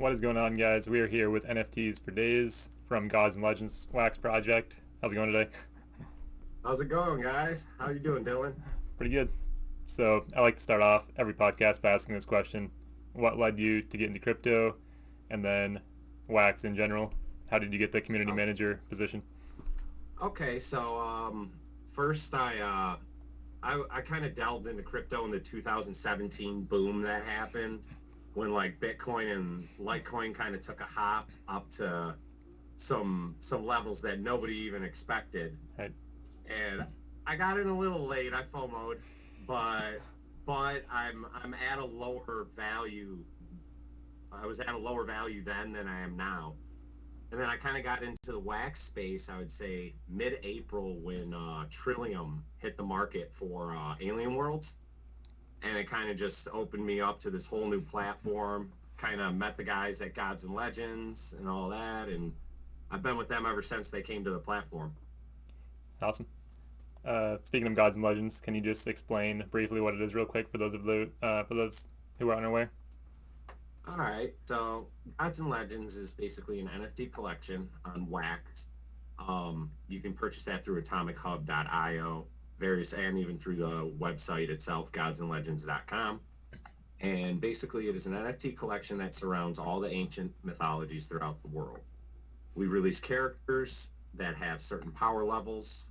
What is going on, guys? We are here with NFTs for Days from Gods and Legends Wax Project. How's it going today? How's it going, guys? How you doing, Dylan? Pretty good. So, I like to start off every podcast by asking this question: what led you to get into crypto, and then Wax in general? How did you get the community Oh, manager position? okay, first I kind of delved into crypto in the 2017 boom that happened when like Bitcoin and Litecoin kind of took a hop up to some levels that nobody even expected. Right. And I got in a little late. I FOMO'd, but I'm at a lower value. I was at a lower value then than I am now. And then I kind of got into the wax space, I would say mid-April when Trillium hit the market for Alien Worlds. And it kind of just opened me up to this whole new platform. Kind of met the guys at Gods and Legends and all that. And I've been with them ever since they came to the platform. Awesome. Speaking of Gods and Legends, can you just explain briefly what it is, real quick, for those who are unaware? All right. So Gods and Legends is basically an NFT collection on Wax. You can purchase that through atomichub.io, and even through the website itself, godsandlegends.com. And basically, it is an NFT collection that surrounds all the ancient mythologies throughout the world. We release characters that have certain power levels,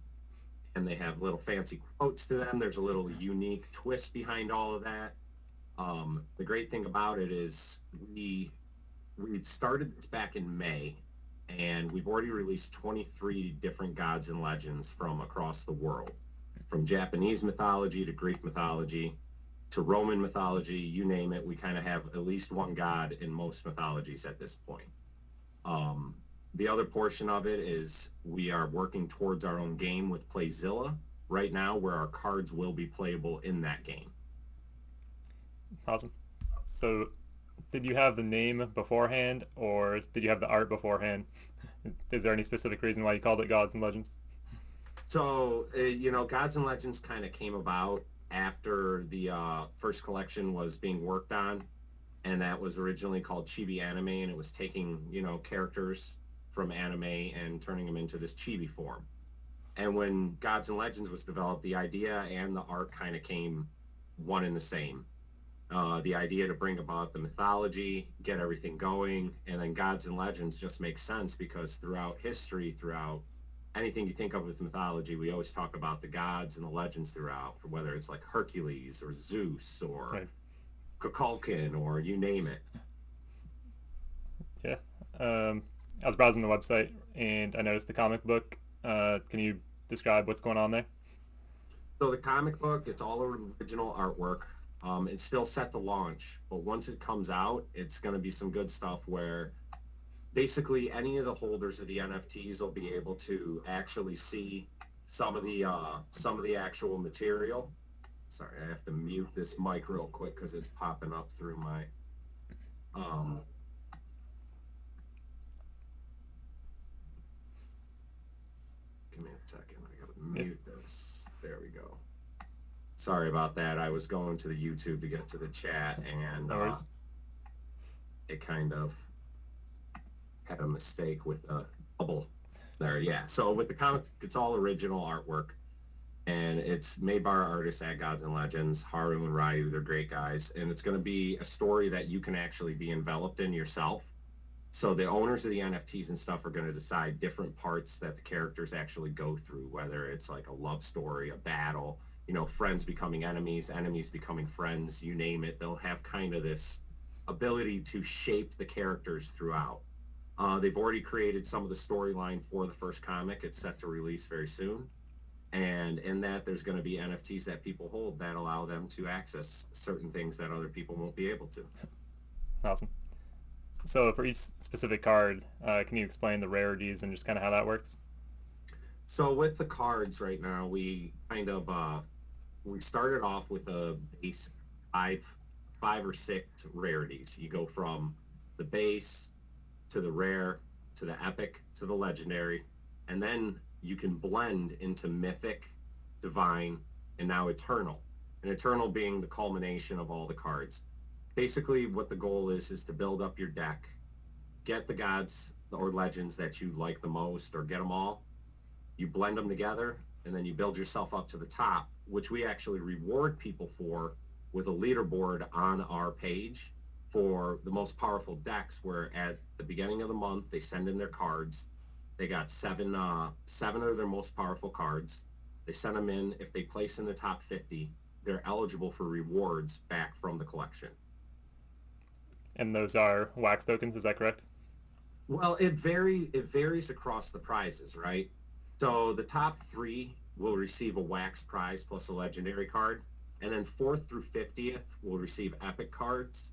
and they have little fancy quotes to them. There's a little unique twist behind all of that. The great thing about it is we started this back in May, and we've already released 23 different gods and legends from across the world, from Japanese mythology to Greek mythology to Roman mythology, you name it. We kind of have at least one god in most mythologies at this point. The other portion of it is we are working towards our own game with Playzilla right now, where our cards will be playable in that game. Awesome. So, did you have the name beforehand, or did you have the art beforehand? Is there any specific reason why you called it Gods and Legends? Gods and Legends kind of came about after the first collection was being worked on, and that was originally called Chibi Anime, and it was taking, characters from anime and turning them into this chibi form. And when Gods and Legends was developed, the idea and the art kind of came one and the same. The idea to bring about the mythology, get everything going, and then Gods and Legends just makes sense because throughout history, throughout anything you think of with mythology, we always talk about the gods and the legends throughout, for whether it's like Hercules or Zeus or Right. Kukulkan or you name it. Yeah. I was browsing the website and I noticed the comic book. Can you describe what's going on there? So the comic book, it's all original artwork. It's still set to launch, but once it comes out, it's going to be some good stuff where basically any of the holders of the NFTs will be able to actually see some of the actual material. Sorry, I have to mute this mic real quick because it's popping up through my give me a second. I gotta Yeah. mute this. There we go. Sorry about that. I was going to the YouTube to get to the chat, and No worries. it kind of had a mistake with the bubble there. Yeah. So with the comic, it's all original artwork, and it's made by our artists at Gods and Legends, Haru and Ryu. They're great guys, and it's going to be a story that you can actually be enveloped in yourself. So the owners of the NFTs and stuff are going to decide different parts that the characters actually go through, whether it's like a love story, a battle, friends becoming enemies, enemies becoming friends, you name it. They'll have kind of this ability to shape the characters throughout. They've already created some of the storyline for the first comic. It's set to release very soon. And in that, there's going to be NFTs that people hold that allow them to access certain things that other people won't be able to. Awesome. So, for each specific card, can you explain the rarities and just kind of how that works? So with the cards right now, we started off with a base five or six rarities. You go from the base to the rare to the epic to the legendary, and then you can blend into mythic, divine, and now eternal. And eternal being the culmination of all the cards. Basically, what the goal is to build up your deck get the gods or legends that you like the most, or get them all. You blend them together, and then you build yourself up to the top, which we actually reward people for with a leaderboard on our page for the most powerful decks. Where at the beginning of the month they send in their cards. They got seven of their most powerful cards. They send them in. If they place in the top 50, they're eligible for rewards back from the collection. And those are wax tokens, is that correct? Well, it varies across the prizes, right? So the top three will receive a wax prize plus a legendary card, and then fourth through 50th will receive epic cards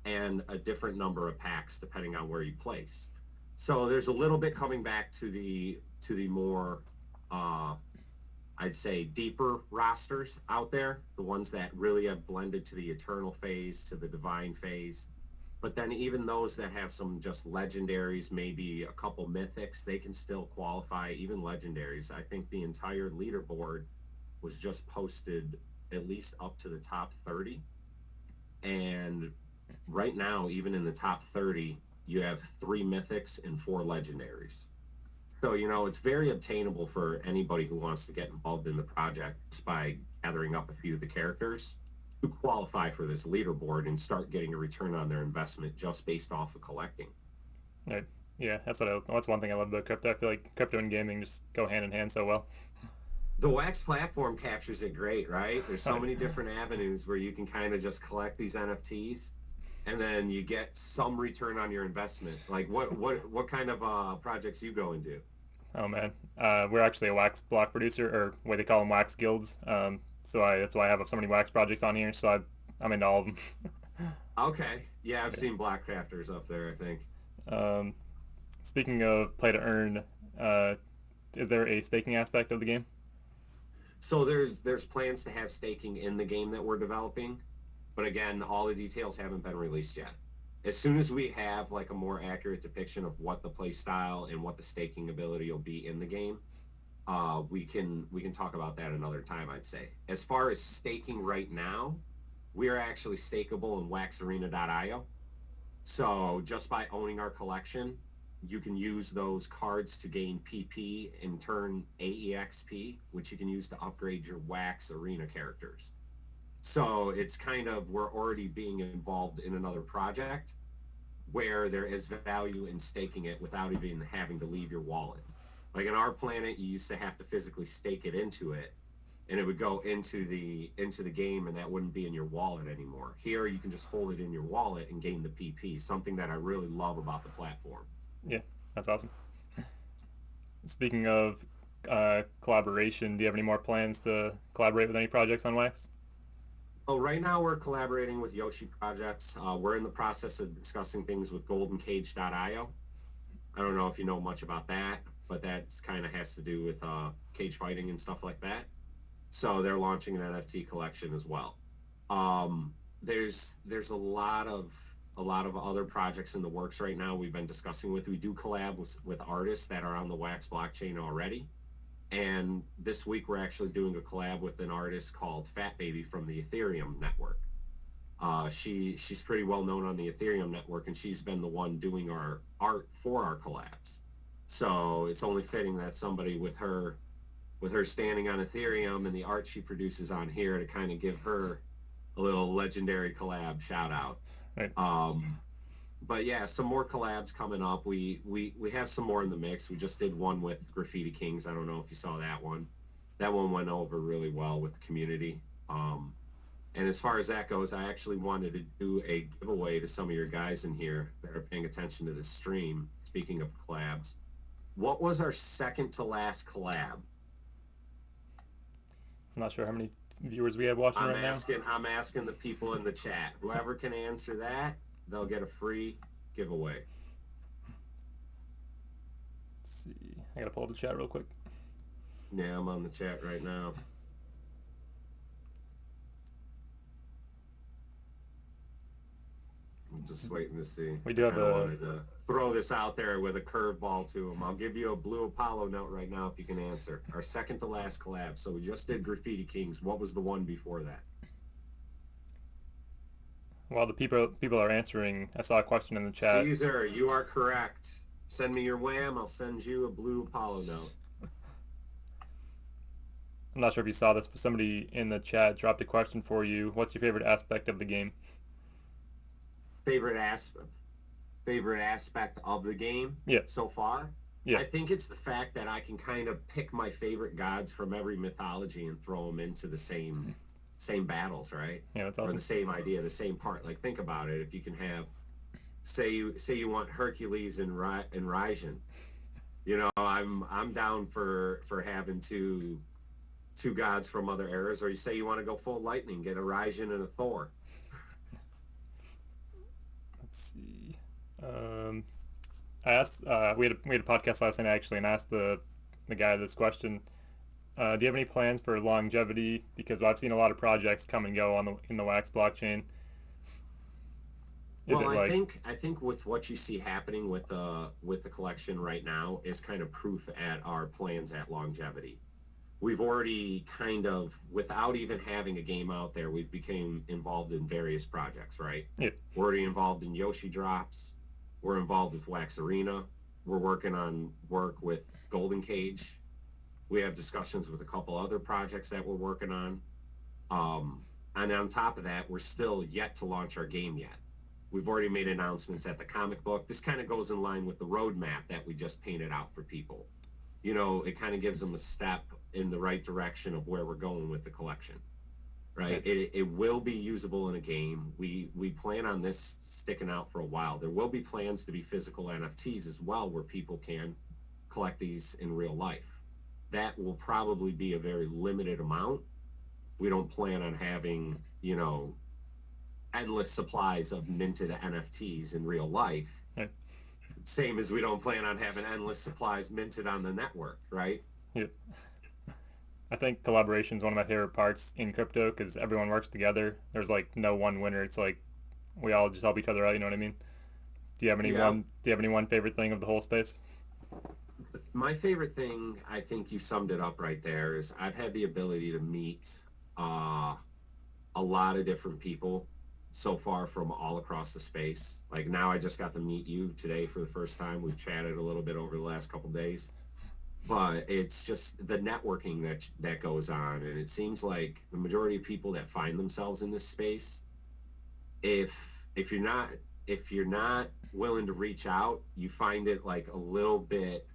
and a different number of packs depending on where you place. So there's a little bit coming back to the more uh, I'd say deeper rosters out there, the ones that really have blended to the eternal phase, to the divine phase. But then even those that have some just legendaries, maybe a couple mythics, they can still qualify, even legendaries. I think the entire leaderboard was just posted at least up to the top 30. And right now, even in the top 30, you have three mythics and four legendaries. So, it's very obtainable for anybody who wants to get involved in the project just by gathering up a few of the characters who qualify for this leaderboard and start getting a return on their investment just based off of collecting. Right. Yeah, that's one thing I love about crypto. I feel like crypto and gaming just go hand in hand so well. The Wax platform captures it great, right? There's so Right. many different avenues where you can kind of just collect these NFTs and then you get some return on your investment. Like what kind of projects you go into? Oh man, we're actually a wax block producer, or what they call them, wax guilds. That's why I have so many wax projects on here. I'm into all of them. Okay. Yeah, I've seen Black Crafters up there, I think. Um, Speaking of play to earn, uh, is there a staking aspect of the game? So there's plans to have staking in the game that we're developing, but again, all the details haven't been released yet. As soon as we have like a more accurate depiction of what the play style and what the staking ability will be in the game, we can talk about that another time, I'd say. As far as staking right now, we are actually stakeable in waxarena.io. So just by owning our collection, you can use those cards to gain PP, in turn AEXP, which you can use to upgrade your Wax Arena characters. So it's kind of, we're already being involved in another project where there is value in staking it without even having to leave your wallet. Like in our planet, you used to have to physically stake it into it, and it would go into the game, and that wouldn't be in your wallet anymore. Here, you can just hold it in your wallet and gain the PP. Something that I really love about the platform. Yeah, that's awesome. Speaking of collaboration, do you have any more plans to collaborate with any projects on Wax? Oh, right now we're collaborating with Yoshi projects. We're in the process of discussing things with GoldenCage.io. I don't know if you know much about that, but that kind of has to do with cage fighting and stuff like that. So they're launching an NFT collection as well. There's a lot of other projects in the works right now we've been discussing with. We do collab with artists that are on the Wax blockchain already. And this week we're actually doing a collab with an artist called Fat Baby from the Ethereum network. She's pretty well known on the Ethereum network, and she's been the one doing our art for our collabs. So it's only fitting that somebody with her standing on Ethereum and the art she produces on here to kind of give her a little legendary collab shout out. Right. But yeah, some more collabs coming up. We have some more in the mix. We just did one with Graffiti Kings. I don't know if you saw that one. That one went over really well with the community. And as far as that goes, I actually wanted to do a giveaway to some of your guys in here that are paying attention to this stream. Speaking of collabs, what was our second to last collab? I'm not sure how many viewers we have watching I'm right asking. I'm asking the people in the chat. Whoever can answer that, they'll get a free giveaway. now. Let's see. I gotta pull up the chat real quick. Yeah, I'm on the chat right now. I'm just waiting to see. We do have Kinda a wanted to throw this out there with a curveball to them. I'll give you a blue Apollo note right now if you can answer. Our second to last collab. So we just did Graffiti Kings. What was the one before that? While the people are answering, I saw a question in the chat. Caesar, you are correct. Send me your wham. I'll send you a blue Apollo note. I'm not sure if you saw this, but somebody in the chat dropped a question for you. What's your favorite aspect of the game? Favorite aspect. Favorite aspect of the game Yeah, so far. yeah, I think it's the fact that I can kind of pick my favorite gods from every mythology and throw them into the same battles, right? yeah. That's Or the awesome. same idea, the same part. Like think about it. If you can have, say you want Hercules and Raijin, I'm down for having two gods from other eras. Or you say you want to go full lightning, get a Raijin and a Thor. Let's see. Um, I asked. We had a podcast last night actually, and I asked the guy this question. Do you have any plans for longevity? Because I've seen a lot of projects come and go on in the Wax blockchain. Is Well, it I like, think I think with what you see happening with the collection right now is kind of proof at our plans at longevity. We've already kind of, without even having a game out there, we've became involved in various projects, right? yeah, We're already involved in Yoshi Drops. We're involved with Wax Arena. We're working on work with Golden Cage. We have discussions with a couple other projects that we're working on. Um, and on top of that, we're still yet to launch our game yet. We've already made announcements at the comic book. This kind of goes in line with the roadmap that we just painted out for people. It kind of gives them a step in the right direction of where we're going with the collection, yeah, right? It will be usable in a game. We plan on this sticking out for a while. There will be plans to be physical NFTs as well, where people can collect these in real life. That will probably be a very limited amount. We don't plan on having, endless supplies of minted NFTs in real life. yeah, Same as we don't plan on having endless supplies minted on the network, right? yeah. I think collaboration is one of my favorite parts in crypto because everyone works together. There's like no one winner. It's like we all just help each other out. You know what I mean? Yeah. Do you have any one favorite thing of the whole space? My favorite thing, I think you summed it up right there, is I've had the ability to meet uh, a lot of different people so far from all across the space. Like now, I just got to meet you today for the first time. We've chatted a little bit over the last couple of days, but it's just the networking that goes on, and it seems like the majority of people that find themselves in this space, if you're not willing to reach out, you find it like a little bit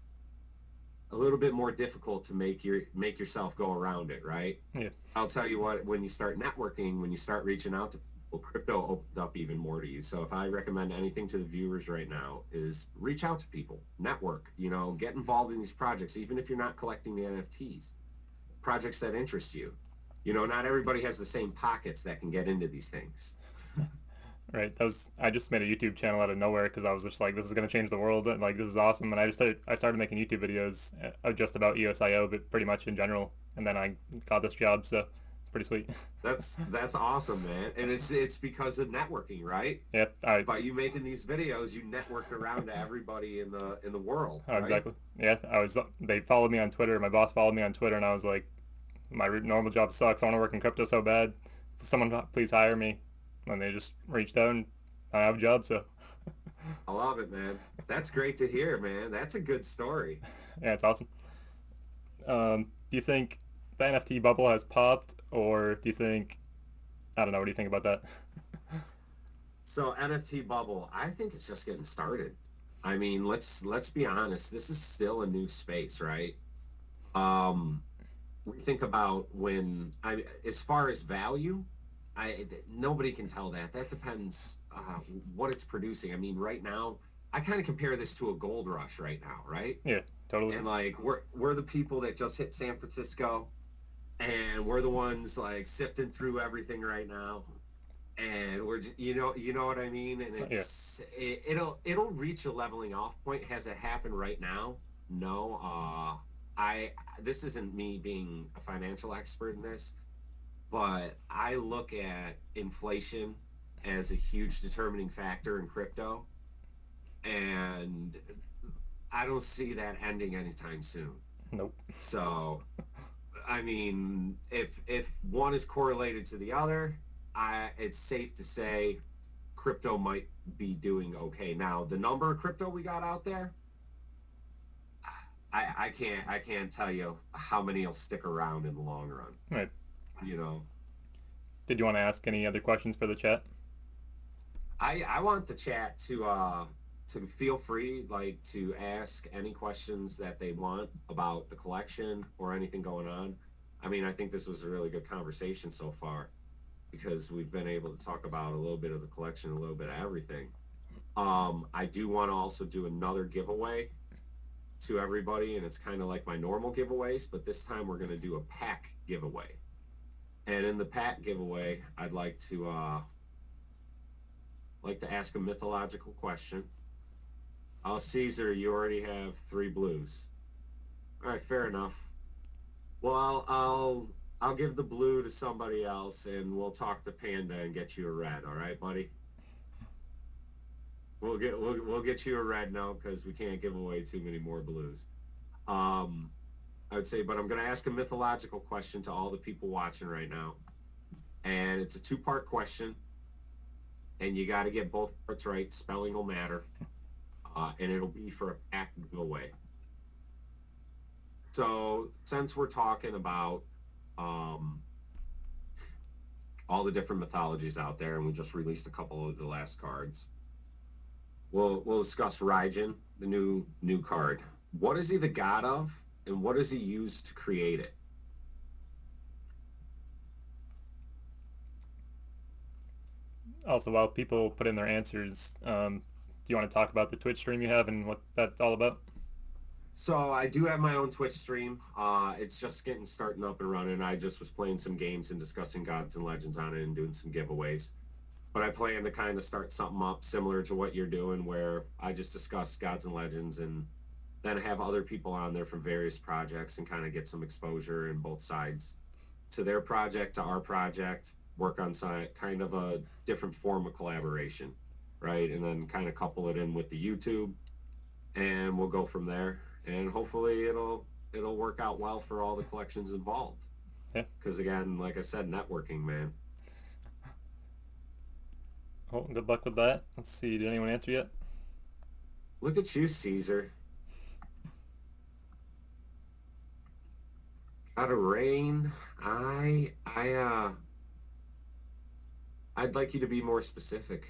more difficult to make yourself go around it, right? Yeah, I'll tell you what, when you start networking, when you start reaching out to people, crypto opens up even more to you. So if I recommend anything to the viewers right now is reach out to people, network, get involved in these projects, even if you're not collecting the NFTs, projects that interest you. Not everybody has the same pockets that can get into these things. right. I just made a YouTube channel out of nowhere because I was just like, this is gonna change the world, and like this is awesome. And I started making YouTube videos just about EOSIO, but pretty much in general. And then I got this job, so it's pretty sweet. That's awesome, man. And it's because of networking, right? Yeah, I By you making these videos, you networked around to everybody in the world, oh, right? exactly. Yeah, I was. They followed me on Twitter. My boss followed me on Twitter, and I was like, my normal job sucks. I want to work in crypto so bad. Someone please hire me. And they just reached out, and I have a job. So I love it, man. That's great to hear, man. That's a good story. yeah, it's awesome. Do you think the NFT bubble has popped, or do you think I don't know? What do you think about that? So NFT bubble, I think it's just getting started. I mean, let's be honest. This is still a new space, right? Um, we think about as far as value, nobody can tell that. That depends what it's producing. I mean, right now, I kind of compare this to a gold rush right now, right? Yeah, totally. And like we're the people that just hit San Francisco, and we're the ones like sifting through everything right now, and we're just, you know what I mean. And Yeah, it'll reach a leveling off point. Has it happened right now? No. I This isn't me being a financial expert in this, but I look at inflation as a huge determining factor in crypto, and I don't see that ending anytime soon. nope. So, I mean, if one is correlated to the other, it's safe to say crypto might be doing okay. Now, the number of crypto we got out there, I can't tell you how many will stick around in the long run. Right. You know, Did you want to ask any other questions for the chat? I want the chat to feel free, like, to ask any questions that they want about the collection or anything going on. I mean, I think this was a really good conversation so far because we've been able to talk about a little bit of the collection, a little bit of everything. I do want to also do another giveaway to everybody, and it's kind of like my normal giveaways, but this time we're going to do a pack giveaway. And in the pack giveaway, I'd like to ask a mythological question. Oh, Caesar, you already have 3 blues. All right, fair enough. Well, I'll give the blue to somebody else, and we'll talk to Panda and get you a red. All right, buddy. We'll get you a red now because we can't give away too many more blues. I would say, but I'm going to ask a mythological question to all the people watching right now, and it's a 2-part question, and you got to get both parts right. Spelling will matter, and it'll be for a pack giveaway. So since we're talking about all the different mythologies out there, and we just released a couple of the last cards, we'll discuss Raijin, the new card. What is he the god of, and what does he use to create it? Also, while people put in their answers, do you want to talk about the Twitch stream you have and what that's all about? So I do have my own Twitch stream. It's just getting starting up and running. I just was playing some games and discussing Gods and Legends on it and doing some giveaways. But I plan to kind of start something up similar to what you're doing, where I just discuss Gods and Legends and then have other people on there from various projects and kind of get some exposure in both sides to their project, to our project, work on kind of a different form of collaboration, right? And then kind of couple it in with the YouTube, and we'll go from there. And hopefully it'll work out well for all the collections involved. Yeah. Because again, like I said, networking, man. Well, good luck with that. Let's see. Did anyone answer yet? Look at you, Caesar. Got a rain. I'd like you to be more specific.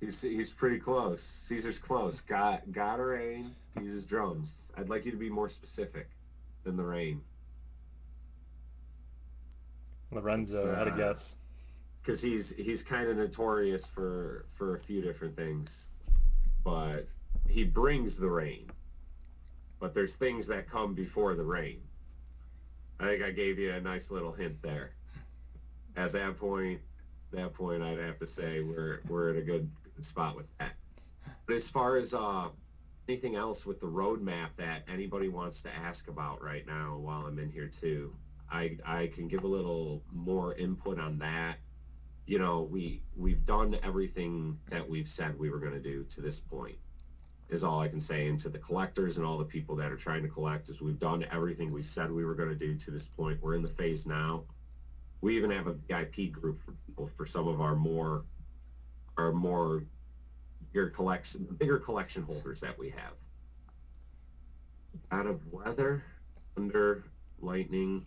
He's pretty close. Caesar's close. Got a rain. Uses drums. I'd like you to be more specific than the rain. Lorenzo had a guess. Because he's kind of notorious for a few different things, but he brings the rain. But there's things that come before the rain. I think I gave you a nice little hint there. At that point, I'd have to say we're at a good spot with that. But as far as anything else with the roadmap that anybody wants to ask about right now while I'm in here too, I can give a little more input on that. You know, we've done everything that we've said we were going to do to this point, is all I can say. And to the collectors and all the people that are trying to collect, is we've done everything we said we were going to do to this point. We're in the phase now. We even have a VIP group for people, for some of our bigger collection holders that we have. Out of weather, thunder, lightning.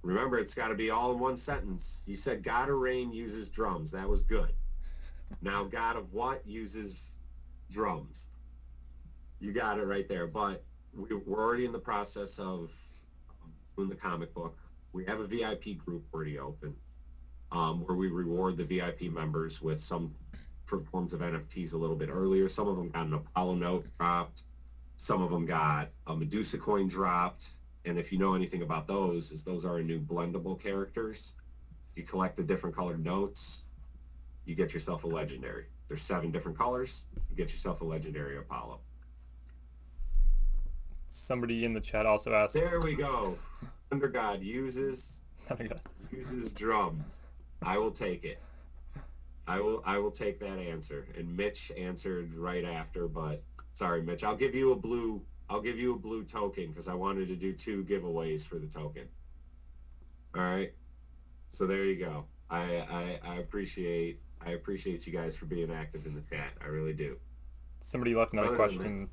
Remember, it's got to be all in one sentence. You said God of Rain uses drums. That was good. Now, God of what uses drums? You got it right there. But we're already in the process of doing the comic book. We have a VIP group already open, where we reward the VIP members with some forms of NFTs a little bit earlier. Some of them got an Apollo note dropped. Some of them got a Medusa coin dropped. And if you know anything about those, is those are new blendable characters. You collect the different colored notes, you get yourself a legendary. There's 7 different colors. You get yourself a legendary Apollo. Somebody in the chat also asked. There we go. Thunder God uses drums. I will take it. I will take that answer. And Mitch answered right after, but sorry, Mitch. I'll give you a blue I'll give you a blue token because I wanted to do 2 giveaways for the token. All right. So there you go. I appreciate you guys for being active in the chat. I really do. Somebody left another question.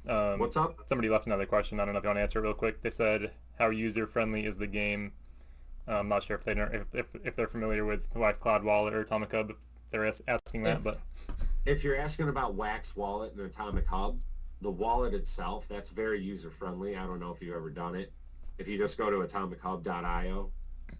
What's up? Somebody left another question. I don't know if you want to answer it real quick. They said, "How user friendly is the game?" I'm not sure if they know, if they're familiar with Wax Cloud Wallet or Atomic Hub. If they're asking that, but if you're asking about Wax Wallet and Atomic Hub, the wallet itself, that's very user friendly. I don't know if you've ever done it. If you just go to atomichub.io,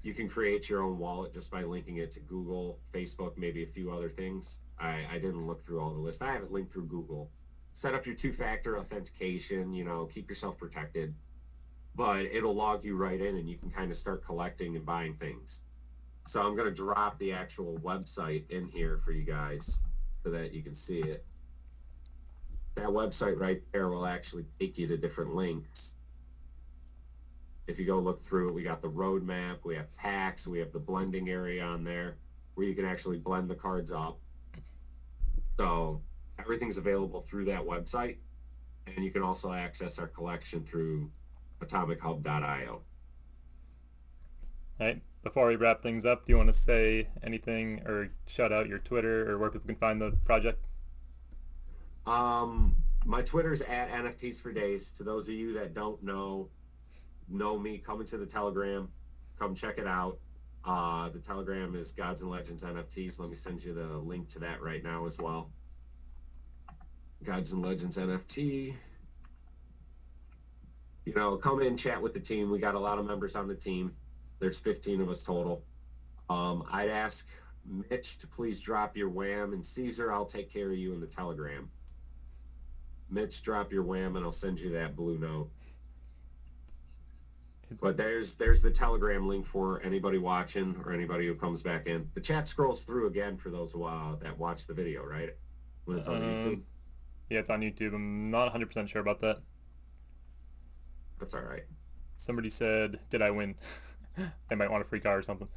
you can create your own wallet just by linking it to Google, Facebook, maybe a few other things. I didn't look through all the list. I haven't linked through Google. Set up your 2-factor authentication, keep yourself protected. But it'll log you right in and you can kind of start collecting and buying things. So I'm going to drop the actual website in here for you guys so that you can see it. That website right there will actually take you to different links. If you go look through it, we got the roadmap, we have packs, we have the blending area on there where you can actually blend the cards up. So everything's available through that website. And you can also access our collection through atomichub.io. All right. Before we wrap things up, do you want to say anything or shout out your Twitter or where people can find the project? My Twitter's at NFTs for Days. To those of you that don't know me, come into the Telegram, come check it out. The Telegram is Gods and Legends NFTs. Let me send you the link to that right now as well. Gods and Legends NFT. Come in, chat with the team. We got a lot of members on the team. There's 15 of us total. I'd ask Mitch to please drop your wham, and Caesar, I'll take care of you in the Telegram. Mitch, drop your wham, and I'll send you that blue note. But there's the Telegram link for anybody watching or anybody who comes back in. The chat scrolls through again for those that watch the video, right? When it's on YouTube. Yeah, it's on YouTube. I'm not 100% sure about that. That's all right. Somebody said, "Did I win?" They might want a free car or something.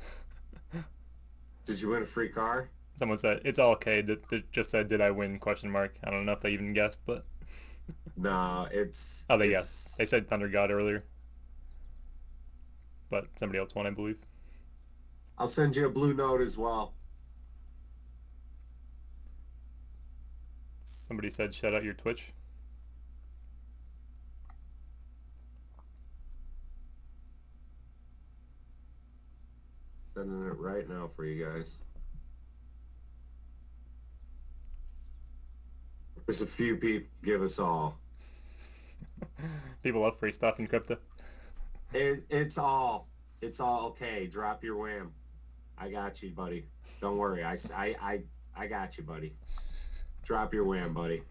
Did you win a free car? Someone said, "It's all okay." They just said, "Did I win?" ? I don't know if they even guessed, but no, it's. Oh, they guessed. They said Thunder God earlier, but somebody else won, I believe. I'll send you a blue note as well. Somebody said, "Shout out your Twitch." Sending it right now for you guys. There's a few people give us all. People love free stuff in crypto. It's all okay. Drop your wham. I got you, buddy. Don't worry. I got you, buddy. Drop your wham, buddy.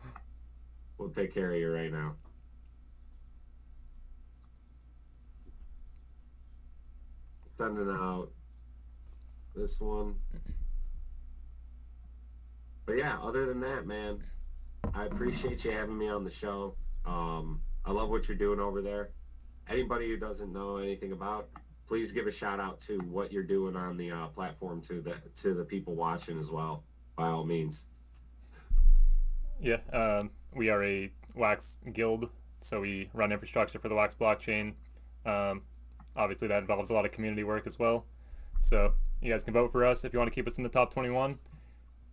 We'll take care of you right now. Sending out this one. But yeah, other than that, man, I appreciate you having me on the show. I love what you're doing over there. Anybody who doesn't know anything about, please give a shout out to what you're doing on the platform to the people watching as well, by all means. Yeah, we are a Wax guild, so we run infrastructure for the Wax blockchain. Obviously, that involves a lot of community work as well. So you guys can vote for us if you want to keep us in the top 21.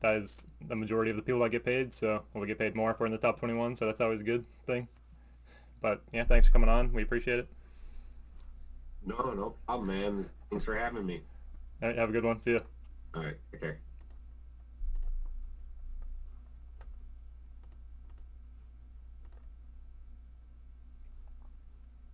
That is the majority of the people that get paid, so we'll get paid more if we're in the top 21, so that's always a good thing. But yeah, thanks for coming on. We appreciate it. No problem, man. Thanks for having me. All right, have a good one. See ya. All right, okay.